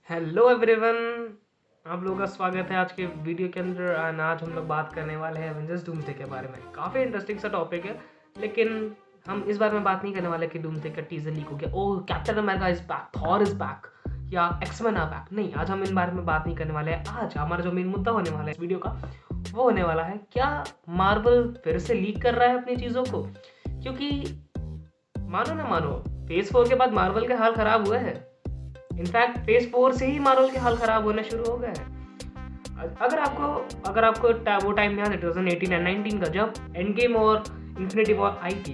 Hello everyone, आप लोगों का स्वागत है आज के वीडियो के अंदर। आज हम लोग बात करने वाले हैं एवेंजर्स डूम्सडे के बारे में। काफ़ी इंटरेस्टिंग सा टॉपिक है, लेकिन हम इस बारे में बात नहीं करने वाले कि डूम्सडे का टीजर लीक हो गया, oh Captain America is back, Thor is back या एक्समैन आर बैक। नहीं, आज हम इन बारे में बात नहीं करने वाले हैं। आज हमारा जो मेन मुद्दा होने वाला है इस वीडियो का वो होने वाला है, क्या मार्वल फिर से लीक कर रहा है अपनी चीज़ों को? क्योंकि मानो ना मानो, फेज 4 के बाद मार्वल के हाल खराब हुए हैं। इनफैक्ट फेज 4 से ही मार्वल के हाल खराब होने शुरू हो गए हैं। अगर आपको वो टाइम याद है 2018 एंड 19 का, जब एंड गेम और इन्फिनिटी वॉर आई थी,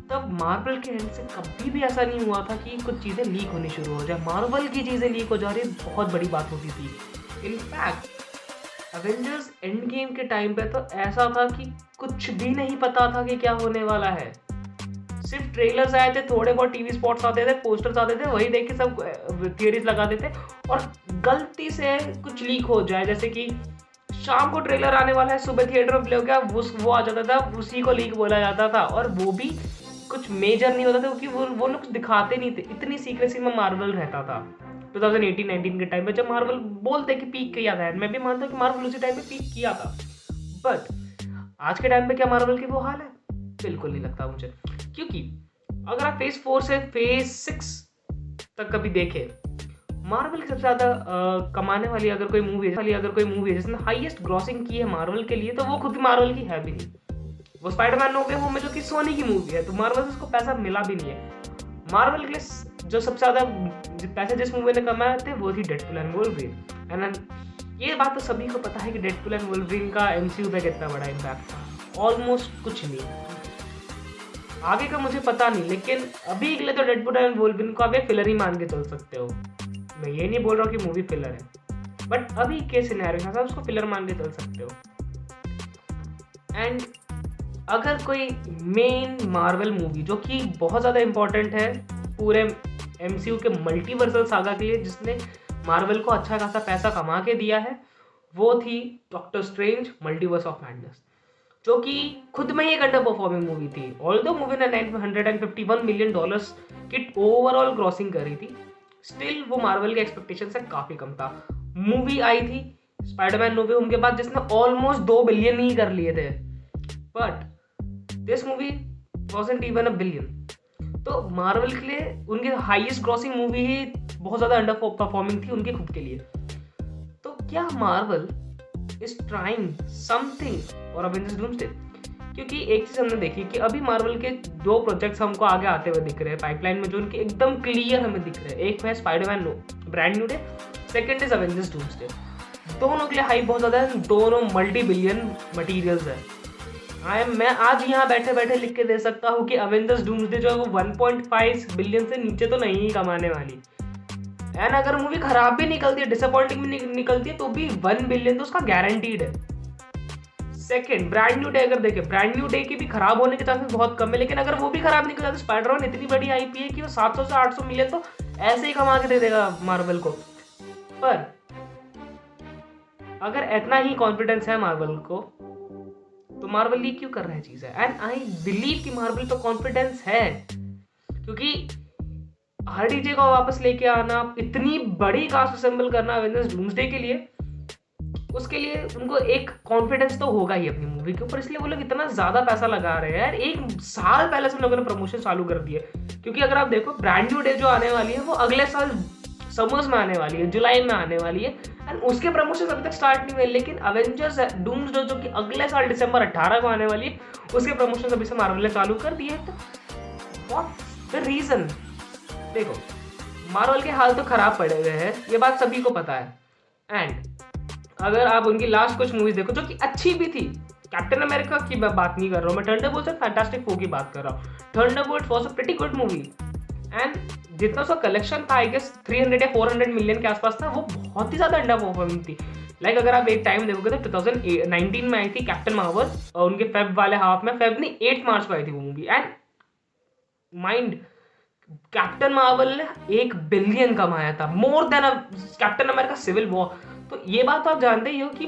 तब मार्वल के एंड से कभी भी ऐसा नहीं हुआ था कि कुछ चीज़ें लीक होनी शुरू हो जाए। मार्वल की चीज़ें लीक हो जा रही बहुत बड़ी बात होती थी। इनफैक्ट एवेंजर्स एंड गेम के टाइम पे तो ऐसा था कि कुछ भी नहीं पता था कि क्या होने वाला है। सिर्फ ट्रेलर्स आए थे, थोड़े बहुत टीवी स्पॉट्स आते थे, पोस्टर्स आते थे, वही देख के सब थियरीज लगाते थे। और गलती से कुछ लीक हो जाए, जैसे कि शाम को ट्रेलर आने वाला है, सुबह थिएटर में प्ले हो गया, वो आ जाता था, उसी को लीक बोला जाता था। और वो भी कुछ मेजर नहीं होता था, क्योंकि वो लोग कुछ दिखाते नहीं थे। इतनी सीक्रेसी में मार्वल रहता था 2018-19 के टाइम पे, जब मार्वल बोलते कि पीक किया था। मैं भी मानता हूँ कि मार्वल उसी टाइम पे पीक किया था। बट आज के टाइम पे क्या मार्वल की वो हाल है? बिल्कुल नहीं लगता मुझे। क्योंकि अगर आप फेज 4 से फेज 6 तक कभी देखें, मार्वल की सबसे ज़्यादा कमाने वाली अगर कोई मूवी है जिसने हाईएस्ट ग्रॉसिंग की है मार्वल के लिए, तो वो खुद मार्वल की है भी नहीं। वो स्पाइडरमैन हो गए, वो में जो कि सोनी की मूवी है, तो मार्वल से उसको पैसा मिला भी नहीं है। मार्वल के लिए जो सबसे ज़्यादा पैसे जिस मूवी ने कमाए थे वो थी डेडपूल एंड वोल्वरिन। एंड ये बात तो सभी को पता है कि डेडपूल एंड वोल्वरिन का एमसीयू पे कितना बड़ा इम्पैक्ट था। ऑलमोस्ट कुछ नहीं, आगे का मुझे पता नहीं, लेकिन अभी के लिए तो डेडपूल एंड वोल्वरिन को आप एक फिलर ही मान के चल सकते हो। मैं ये नहीं बोल रहा हूँ कि मूवी फिलर है, बट अभी के सिनेरियो में आप उसको फिलर मान के चल सकते हो। एंड अगर कोई मेन मार्वल मूवी जो कि बहुत ज़्यादा इंपॉर्टेंट है पूरे एमसीयू के मल्टीवर्सल सागा के लिए, जिसने मार्वल को अच्छा खासा पैसा कमा के दिया है, वो थी doctor strange multiverse of madness, जो कि खुद में ही एक अंडर परफॉर्मिंग मूवी थी। ऑल्दो मूवी ने $151 मिलियन की ओवरऑल क्रॉसिंग करी थी, स्टिल वो मार्वल के एक्सपेक्टेशन से काफ़ी कम था। मूवी आई थी स्पाइडरमैन नो वे होम के बाद, जिसने ऑलमोस्ट 2 बिलियन ही कर लिए थे, but this movie wasn't even a billion. तो मार्वल के लिए उनकी हाईएस्ट क्रॉसिंग मूवी ही बहुत ज़्यादा अंडर परफॉर्मिंग थी उनके खुद के लिए। तो क्या Marvel is trying something for Avengers doomsday? क्योंकि एक चीज़ हमने देखी कि अभी मार्वल के 2 प्रोजेक्ट्स हमको आगे आते हुए दिख रहे हैं पाइपलाइन में, जो उनके एकदम क्लियर हमें दिख रहे हैं। एक है Spiderman brand new day, second is Avengers doomsday. दोनों के लिए हाइप बहुत ज़्यादा है, दोनों मल्टी बिलियन मटीरियल्स है। मैं आज यहाँ बैठे बैठे लिख के दे सकता हूँ कि एवेंजर्स डूम्सडे जो है वो 1.5 बिलियन से नीचे तो नहीं ही कमाने वाली। एंड अगर मूवी खराब भी निकलती है, डिसअपॉइंटिंग भी निकलती है, तो भी 1 बिलियन तो उसका गारंटीड है। सेकंड, ब्रांड न्यू डे अगर देखें, ब्रांड न्यू डे की भी खराब होने के चांसेस बहुत कम है, लेकिन अगर वो भी खराब निकल जाए तो स्पाइडरमैन इतनी बड़ी आईपी है कि वो 700 से 800 मिलियन तो ऐसे ही कमा के दे देगा मार्वल को। पर अगर इतना ही कॉन्फिडेंस है मार्वल को, तो मार्वल लीक क्यों कर रहा है चीज़ है? एंड आई बिलीव कि मार्वल पे कॉन्फिडेंस है, क्योंकि आरडीजे को वापस लेके आना, इतनी बड़ी कास्ट असेंबल करना एवेंजर्स डूम्सडे के लिए, उसके लिए उनको एक कॉन्फिडेंस तो होगा ही अपनी मूवी के ऊपर, इसलिए वो लोग इतना ज़्यादा पैसा लगा रहे हैं। यार 1 साल पहले से लोगों ने प्रमोशन चालू कर दिए, क्योंकि अगर आप देखो ब्रांड न्यू डे जो आने वाली है वो अगले साल समर्स में आने वाली है, जुलाई में आने वाली है, एंड उसके प्रमोशन अभी तक स्टार्ट नहीं हुए। लेकिन एवेंजर्स डूम्सडे जो कि अगले साल दिसंबर 18 को आने वाली है, उसके प्रमोशन अभी से मार्वल ने चालू कर दिए। तो व्हाट्स द रीजन? देखो, मार्वल के हाल तो खराब पड़े हुए हैं, ये बात सभी को पता है। एंड अगर आप उनकी लास्ट कुछ मूवीज देखो जो कि अच्छी भी थी, कैप्टन अमेरिका की मैं बात नहीं कर रहा हूँ, मैं थंडरबोल्ट्स एंड फैंटास्टिक फोर की बात कर रहा हूँ। Thunderbolts was a pretty good movie, and जितना उसका कलेक्शन था आई गेस 300 या 400 मिलियन के आसपास था, वो बहुत ही ज़्यादा अंडर परफॉर्मिंग थी। लाइक अगर आप एक टाइम देखोगे तो 2019 में आई थी कैप्टन मार्वल, और उनके फेब वाले हाफ में, फेब नहीं 8 मार्च को आई थी वो movie. And mind, Captain Marvel ने 1 बिलियन कमाया था, more than Captain America Civil War. तो ये बात तो आप जानते ही हो कि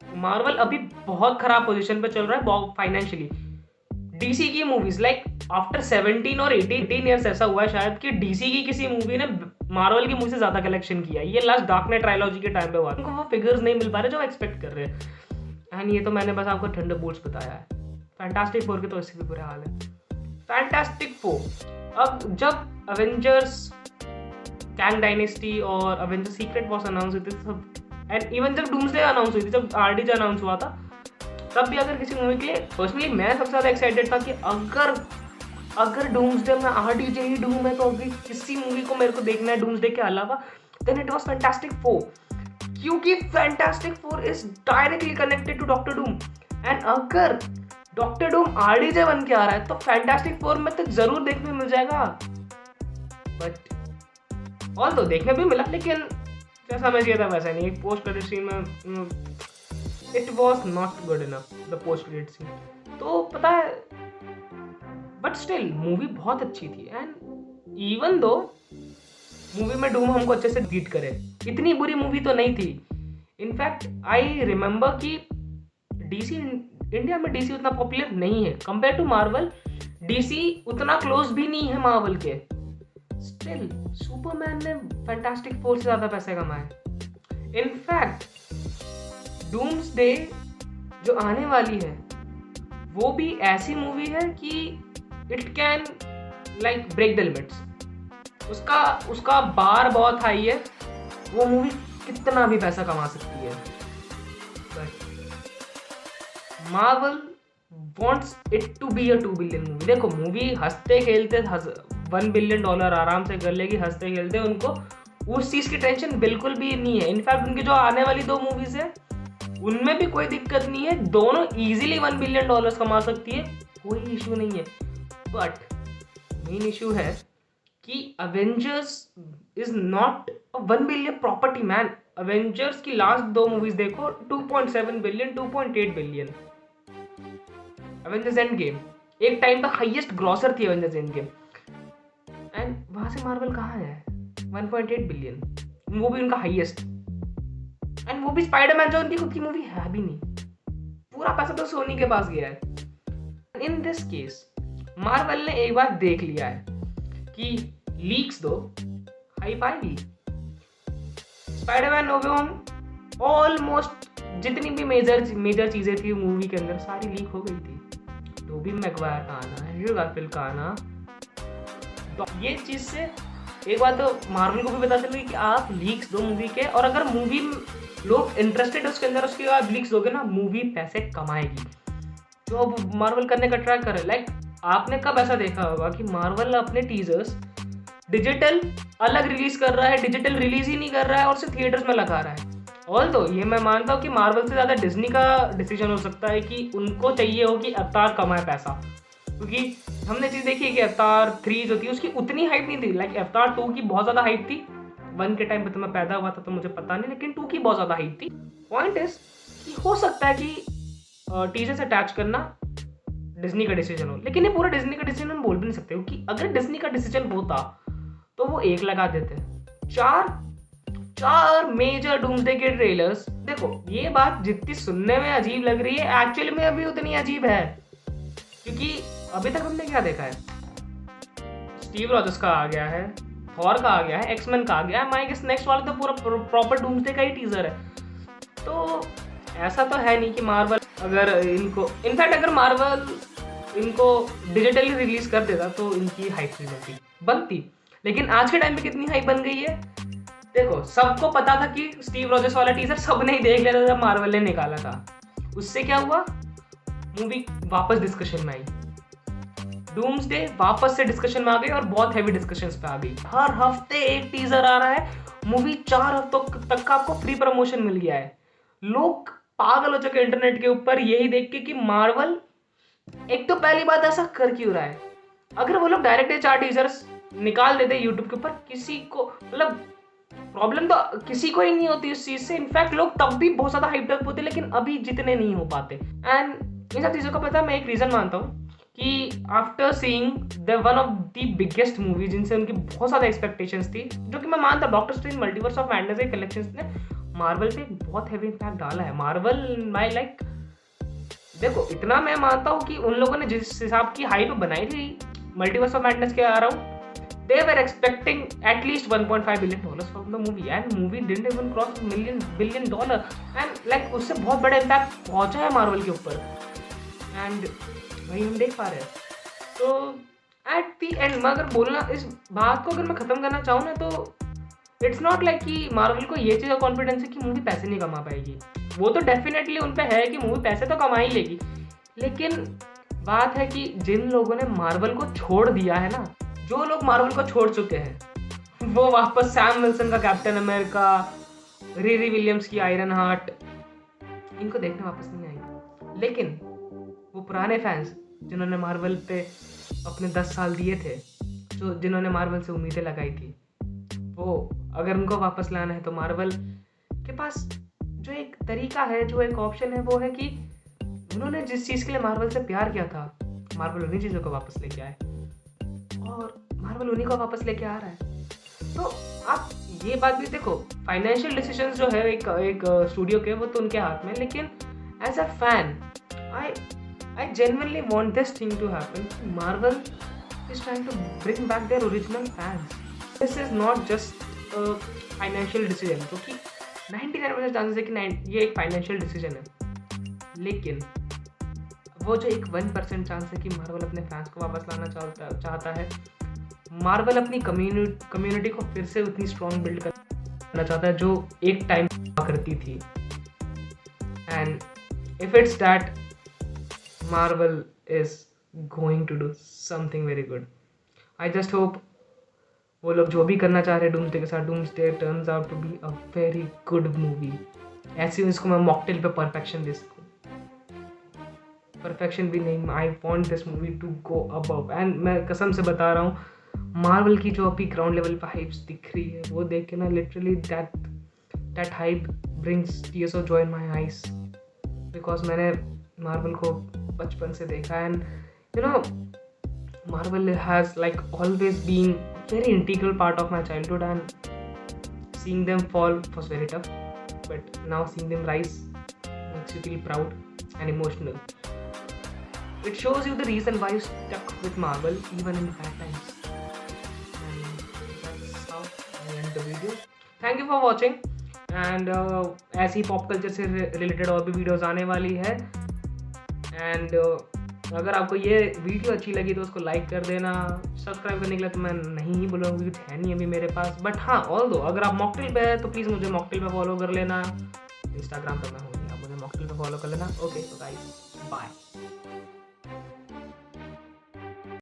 मार्वल अभी बहुत खराब पोजीशन पे चल रहा है फाइनेंशियली। डीसी की मूवीज लाइक आफ्टर 17 और 18 ईयर्स ऐसा हुआ है शायद कि डीसी की किसी मूवी ने मार्वल की मूवी से ज्यादा कलेक्शन किया। ये लास्ट डार्क नाइट ट्रायलॉजी के टाइम पे हुआ, उनको वो फिगर्स नहीं मिल पा रहे जो एक्सपेक्ट कर रहे हैं। एंड ये तो मैंने बस आपको थंडरबोल्ट्स बताया है। फैंटास्टिक फोर के तो इससे भी बुरे हाल है। फैंटास्टिक फोर, अब जब अवेंजर्स कैंग डायनेस्टी और अवेंजर्स सीक्रेट वॉर्स अनाउंस हुई थी सब, एंड इवन जब डूम्सडे अनाउंस हुई थी, जब आरडीजे अनाउंस हुआ था, तब भी अगर किसी मूवी के लिए पर्सनली मैं सबसे ज़्यादा एक्साइटेड था कि अगर डूम्सडे में आरडीजे ही डूम है तो अभी किसी मूवी को मेरे को देखना है डूम्सडे के अलावा, then it was Fantastic Four, क्योंकि Fantastic Four is directly connected to Doctor Doom. And अगर डॉक्टर डूम आरडीजे बन के आ रहा है तो फैंटास्टिक फोर में तो जरूर देखने मिल जाएगा। बट ऑल तो देखने भी मिला, लेकिन जैसा मैं किया था वैसा नहीं। एक पोस्ट क्रेडिट सीन में it was not good enough, the post credit scene. तो पता है, बट स्टिल मूवी बहुत अच्छी थी। एंड इवन दो मूवी में डूम हमको अच्छे से बीट करे, इतनी बुरी मूवी तो नहीं थी। इनफैक्ट आई रिमेंबर कि डीसी इंडिया में डीसी उतना पॉपुलर नहीं है कंपेयर टू मार्वल। डीसी उतना क्लोज भी नहीं है मार्वल के। स्टिल सुपरमैन ने फैंटास्टिक फोर से ज़्यादा पैसे कमाए। इनफैक्ट डूम्सडे जो आने वाली है वो भी ऐसी मूवी है कि it can like break the limits. उसका बार बहुत हाई है, वो मूवी कितना भी पैसा कमा सकती है। But Marvel wants it to be a 2 billion movie. देखो मूवी हंसते खेलते $1 बिलियन आराम से कर लेगी, हंसते खेलते। उनको उस चीज़ की टेंशन बिल्कुल भी नहीं है। इनफैक्ट उनकी जो आने वाली 2 मूवीज है उनमें भी कोई दिक्कत नहीं है, दोनों इजीली $1 बिलियन कमा सकती है, कोई इशू नहीं है। बट मेन इशू है कि Avengers is not a 1 billion property man. Avengers की लास्ट 2 मूवीज देखो, 2.7 billion, 2.8 billion. Avengers end game एक टाइम पर हाईएस्ट ग्रॉसर थी अवेंजर्स एंड गेम, एंड वहां से मार्वल कहाँ है? 1.8 बिलियन, वो भी उनका हाईएस्ट। एंड वो भी स्पाइडरमैन जो उनकी खुद की मूवी है भी नहीं, पूरा पैसा तो सोनी के पास गया है। इन दिस केस मार्वल ने एक बार देख लिया है कि लीक्स दो हाइप आएगी। स्पाइडरमैन नो वे होम ऑलमोस्ट जितनी भी मेजर चीजें थी मूवी के अंदर सारी लीक हो गई थी। टोबी मैगवायर का आना, एंड्रयू गारफील्ड का आना, तो ये चीज से एक बात तो मार्वल को भी पता चल गई कि आप लीक्स दो मूवी के, और अगर मूवी लोग इंटरेस्टेड है उसके अंदर, उसके बाद लीक्स दोगे ना, मूवी पैसे कमाएगी। तो अब मार्वल करने का ट्राई करे। लाइक आपने कब ऐसा देखा होगा कि मार्वल अपने टीजर्स डिजिटल अलग रिलीज कर रहा है, डिजिटल रिलीज ही नहीं कर रहा है और सिर्फ थिएटर्स में लगा रहा है। ऑल तो ये मैं मानता हूँ कि मार्वल से ज़्यादा डिज्नी का डिसीजन हो सकता है कि उनको चाहिए हो कि अवतार कमाए पैसा, क्योंकि हमने चीज़ देखी है कि अवतार 3 जो थी उसकी उतनी हाइप नहीं थी। लाइक अवतार 2 की बहुत ज़्यादा हाइप थी। 1 के टाइम पे तो मैं पैदा हुआ था तो मुझे पता नहीं, लेकिन 2 की बहुत ज़्यादा हाइप थी। पॉइंट इज कि हो सकता है कि टीजर से अटैच करना डिज्नी का डिसीजन हो, लेकिन ये पूरा डिज्नी का डिसीजन हम बोल भी नहीं सकते, क्योंकि अगर डिज्नी का डिसीजन होता तो वो 1 लगा देते। 4 मेजर डूम्सडे के ट्रेलर्स। देखो ये बात जितनी सुनने में अजीब लग रही है एक्चुअली में अभी उतनी अजीब है, क्योंकि अभी तक हमने क्या देखा है? स्टीव रॉजर्स का आ गया है, थॉर का आ गया है, एक्समैन का आ गया है। माय गेस नेक्स्ट वाला तो पूरा प्रॉपर डूम्सडे का ही टीजर है। तो ऐसा तो है नहीं कि मार्वल अगर इनको, इनफैक्ट अगर मार्वल इनको डिजिटली रिलीज कर देता तो इनकी हाइप नहीं बनती। लेकिन आज के टाइम पे कितनी हाइप बन गई है। देखो सबको पता था कि स्टीव रॉजर्स वाला टीजर सबने ही देख लिया था जब मार्वल ने निकाला था। उससे क्या हुआ? मूवी वापस डिस्कशन में आई, डूम्सडे वापस से डिस्कशन में आ गई और बहुत हैवी डिस्कशंस पे आ गई। हर हफ्ते एक टीजर आ रहा है, मूवी 4 हफ्तों तक का आपको फ्री प्रमोशन मिल गया है। लोग पागल हो चुके इंटरनेट के ऊपर यही देख के कि मार्वल एक तो पहली बात ऐसा कर क्यों रहा है। अगर वो लोग डायरेक्ट 4 टीजर्स निकाल देते यूट्यूब के ऊपर, किसी को मतलब प्रॉब्लम तो किसी को ही नहीं होती उस चीज से। इनफैक्ट लोग तब भी बहुत ज्यादा हाइप अप होते, लेकिन अभी जितने नहीं हो पाते। एंड इन सब चीजों का पता मैं एक रीजन मानता हूँ कि after seeing the one of the biggest movie जिनसे उनकी बहुत ज्यादा एक्सपेक्टेशंस थी, जो कि मैं मानता हूँ doctor strange multiverse of madness के कलेक्शंस ने मार्वल पे बहुत हैवी इम्पैक्ट डाला है। मार्वल माई लाइक देखो इतना मैं मानता हूँ कि उन लोगों ने जिस हिसाब की हाइप बनाई थी मल्टीवर्स ऑफ मैडनेस के around, they were expecting at least 1.5 billion dollars from the movie and movie didn't even cross billion dollar and like उससे बहुत बड़ा इम्पैक्ट पहुंचा है मार्वल के ऊपर एंड वही हम देख पा रहे हैं। तो एट द एंड मैं अगर बोलना इस बात को अगर मैं ख़त्म करना चाहूँ ना तो इट्स नॉट लाइक कि मार्वल को ये चीज़ का कॉन्फिडेंस है कि मूवी पैसे नहीं कमा पाएगी। वो तो डेफिनेटली उन पे है कि मूवी पैसे तो कमा ही लेगी, लेकिन बात है कि जिन लोगों ने मार्वल को छोड़ दिया है ना, जो लोग मार्वल को छोड़ चुके हैं वो वापस सैम विल्सन का कैप्टन अमेरिका, रीरी विलियम्स की आयरन हार्ट, इनको देखने वापस नहीं आएंगे। लेकिन वो पुराने फैंस जिन्होंने मार्वल पे अपने 10 साल दिए थे, जो जिन्होंने मार्वल से उम्मीदें लगाई थी, वो अगर उनको वापस लाना है तो मार्वल के पास जो एक तरीका है, जो एक ऑप्शन है, वो है कि उन्होंने जिस चीज़ के लिए मार्वल से प्यार किया था, मार्वल उन्हीं चीज़ों को वापस लेके आए और मार्वल उन्हीं को वापस लेके आ रहा है। तो आप ये बात भी देखो, फाइनेंशियल डिसीजंस जो है एक स्टूडियो के, वो तो उनके हाथ में, लेकिन as a fan I genuinely want this thing to happen. Marvel is trying to bring back their original fans. This is not just a financial decision, क्योंकि 99% चांसेस है कि ये एक फाइनेंशियल डिसीजन है, लेकिन वो जो एक 1% चांस है कि मार्वल अपने फैंस को वापस लाना चाहता है, मार्वल अपनी कम्युनिटी को फिर से उतनी स्ट्रॉन्ग बिल्ड करना चाहता है जो एक टाइम करती थी। And if it's that, Marvel is going to do something very good. I just hope वो लोग जो भी करना चाह रहे हैं डूम्सडे के साथ, doomsday turns out to be a very good movie. ऐसी इसको मैं मॉकटेल पे परफेक्शन दे सकूँ, परफेक्शन भी नहीं, I want this movie to go above. And मैं कसम से बता रहा हूँ, मार्वल की जो अभी ग्राउंड लेवल पे हाइप्स दिख रही है, वो देख के ना literally that hype brings tears of joy in my eyes, because मैंने मार्वल को बचपन से देखा and you know Marvel has like always been very integral part of my childhood and seeing them fall was very tough, but now seeing them rise makes you feel proud and emotional. It shows you the reason why you stuck with Marvel even in bad times. And that's how I end the video. Thank you for watching. And ऐसी pop culture से related और भी videos आने वाली है. And अगर आपको ये वीडियो अच्छी लगी तो उसको लाइक कर देना. सब्सक्राइब करने के लिए तो मैं नहीं ही बोलूँगा क्योंकि कुछ है नहीं अभी मेरे पास, बट हाँ ऑल दो अगर आप मॉकटेल पे है तो प्लीज़ मुझे मॉकटेल पे फॉलो कर लेना. इंस्टाग्राम पर मैं हूँ, आप मुझे मॉकटेल पे फॉलो कर लेना. ओके तो गाइस बाय.